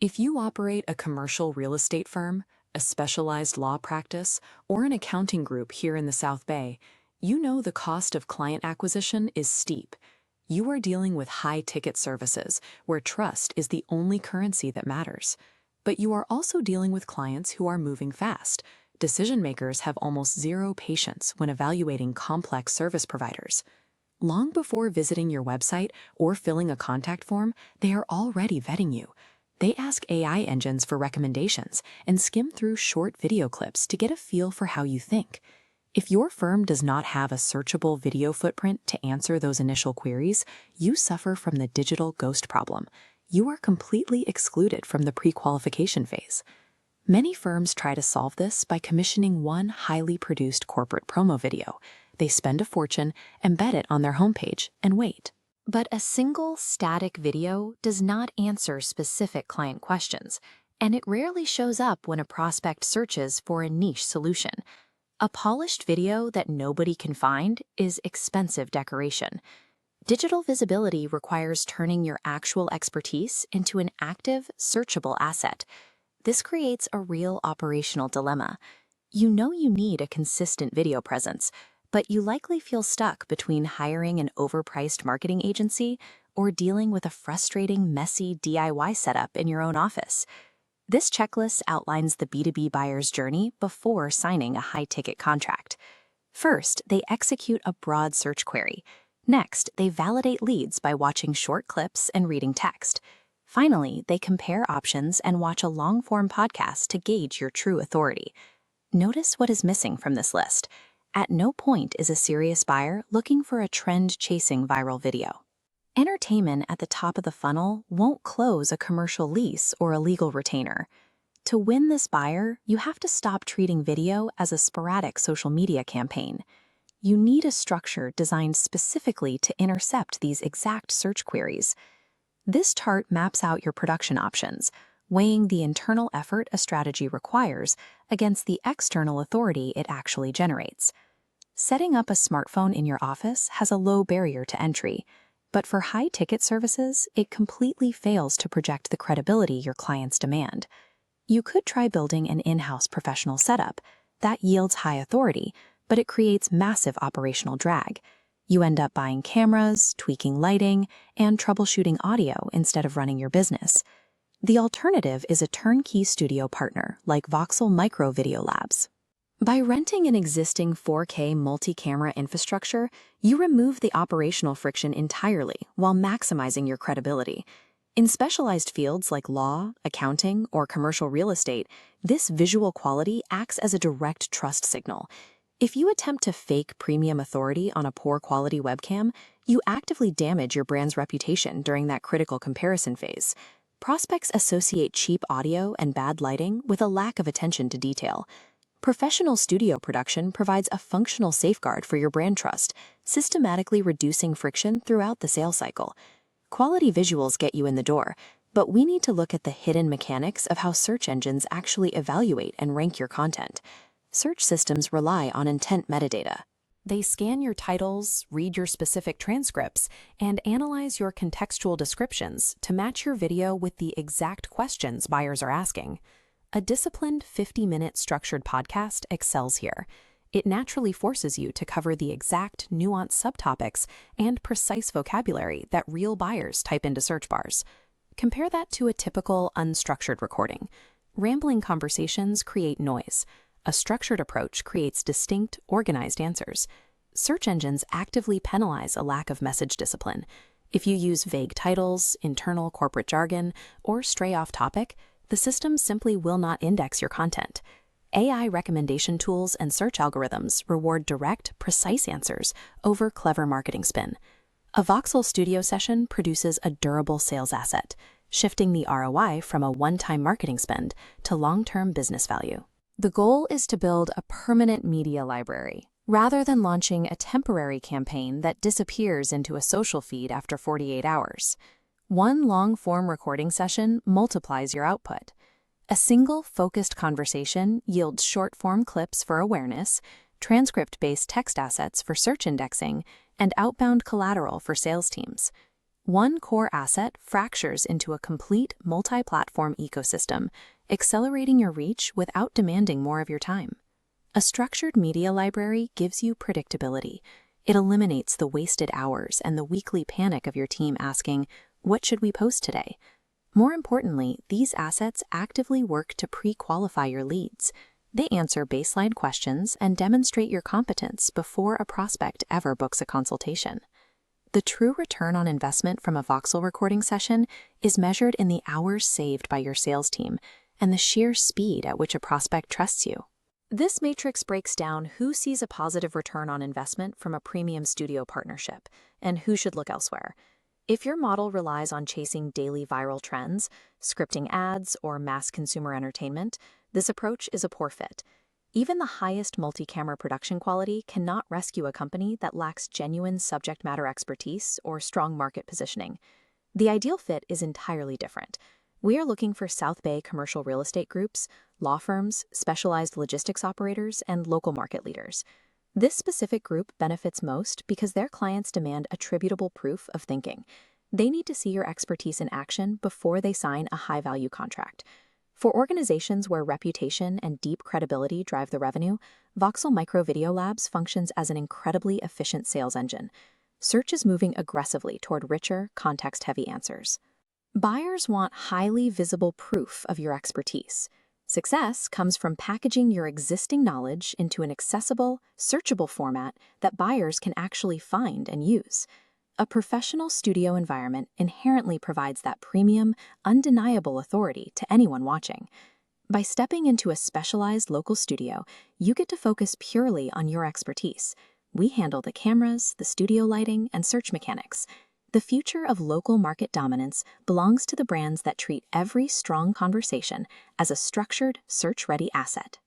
If you operate a commercial real estate firm, a specialized law practice, or an accounting group here in the South Bay, you know the cost of client acquisition is steep. You are dealing with high-ticket services, where trust is the only currency that matters. But you are also dealing with clients who are moving fast. Decision-makers have almost zero patience when evaluating complex service providers. Long before visiting your website or filling a contact form, they are already vetting you. They ask AI engines for recommendations and skim through short video clips to get a feel for how you think. If your firm does not have a searchable video footprint to answer those initial queries, you suffer from the digital ghost problem. You are completely excluded from the pre-qualification phase. Many firms try to solve this by commissioning one highly produced corporate promo video. They spend a fortune, embed it on their homepage, and wait. But a single static video does not answer specific client questions, and it rarely shows up when a prospect searches for a niche solution. A polished video that nobody can find is expensive decoration. Digital visibility requires turning your actual expertise into an active, searchable asset. This creates a real operational dilemma. You know you need a consistent video presence, but you likely feel stuck between hiring an overpriced marketing agency or dealing with a frustrating, messy DIY setup in your own office. This checklist outlines the B2B buyer's journey before signing a high-ticket contract. First, they execute a broad search query. Next, they validate leads by watching short clips and reading text. Finally, they compare options and watch a long-form podcast to gauge your true authority. Notice what is missing from this list. At no point is a serious buyer looking for a trend-chasing viral video. Entertainment at the top of the funnel won't close a commercial lease or a legal retainer. To win this buyer, you have to stop treating video as a sporadic social media campaign. You need a structure designed specifically to intercept these exact search queries. This chart maps out your production options, weighing the internal effort a strategy requires against the external authority it actually generates. Setting up a smartphone in your office has a low barrier to entry, but for high-ticket services, it completely fails to project the credibility your clients demand. You could try building an in-house professional setup. That yields high authority, but it creates massive operational drag. You end up buying cameras, tweaking lighting, and troubleshooting audio instead of running your business. The alternative is a turnkey studio partner like Voxel Micro Video Labs. By renting an existing 4K multi-camera infrastructure, you remove the operational friction entirely while maximizing your credibility. In specialized fields like law, accounting, or commercial real estate, this visual quality acts as a direct trust signal. If you attempt to fake premium authority on a poor quality webcam, you actively damage your brand's reputation during that critical comparison phase. Prospects associate cheap audio and bad lighting with a lack of attention to detail. Professional studio production provides a functional safeguard for your brand trust, systematically reducing friction throughout the sales cycle. Quality visuals get you in the door, but we need to look at the hidden mechanics of how search engines actually evaluate and rank your content. Search systems rely on intent metadata. They scan your titles, read your specific transcripts, and analyze your contextual descriptions to match your video with the exact questions buyers are asking. A disciplined 50-minute structured podcast excels here. It naturally forces you to cover the exact, nuanced subtopics and precise vocabulary that real buyers type into search bars. Compare that to a typical unstructured recording. Rambling conversations create noise. A structured approach creates distinct, organized answers. Search engines actively penalize a lack of message discipline. If you use vague titles, internal corporate jargon, or stray off topic, the system simply will not index your content. AI recommendation tools and search algorithms reward direct, precise answers over clever marketing spin. A Voxel studio session produces a durable sales asset, shifting the ROI from a one-time marketing spend to long-term business value. The goal is to build a permanent media library, rather than launching a temporary campaign that disappears into a social feed after 48 hours. One long-form recording session multiplies your output. A single focused conversation yields short-form clips for awareness, transcript-based text assets for search indexing, and outbound collateral for sales teams. One core asset fractures into a complete multi-platform ecosystem, accelerating your reach without demanding more of your time. A structured media library gives you predictability. It eliminates the wasted hours and the weekly panic of your team asking, "What should we post today?" More importantly, these assets actively work to pre-qualify your leads. They answer baseline questions and demonstrate your competence before a prospect ever books a consultation. The true return on investment from a Voxel recording session is measured in the hours saved by your sales team and the sheer speed at which a prospect trusts you. This matrix breaks down who sees a positive return on investment from a premium studio partnership and who should look elsewhere. If your model relies on chasing daily viral trends, scripting ads, or mass consumer entertainment, this approach is a poor fit. Even the highest multi-camera production quality cannot rescue a company that lacks genuine subject matter expertise or strong market positioning. The ideal fit is entirely different. We are looking for South Bay commercial real estate groups, law firms, specialized logistics operators, and local market leaders. This specific group benefits most because their clients demand attributable proof of thinking. They need to see your expertise in action before they sign a high-value contract. For organizations where reputation and deep credibility drive the revenue, Voxel Micro Video Labs functions as an incredibly efficient sales engine. Search is moving aggressively toward richer, context-heavy answers. Buyers want highly visible proof of your expertise. Success comes from packaging your existing knowledge into an accessible, searchable format that buyers can actually find and use. A professional studio environment inherently provides that premium, undeniable authority to anyone watching. By stepping into a specialized local studio, you get to focus purely on your expertise. We handle the cameras, the studio lighting, and search mechanics. The future of local market dominance belongs to the brands that treat every strong conversation as a structured, search-ready asset.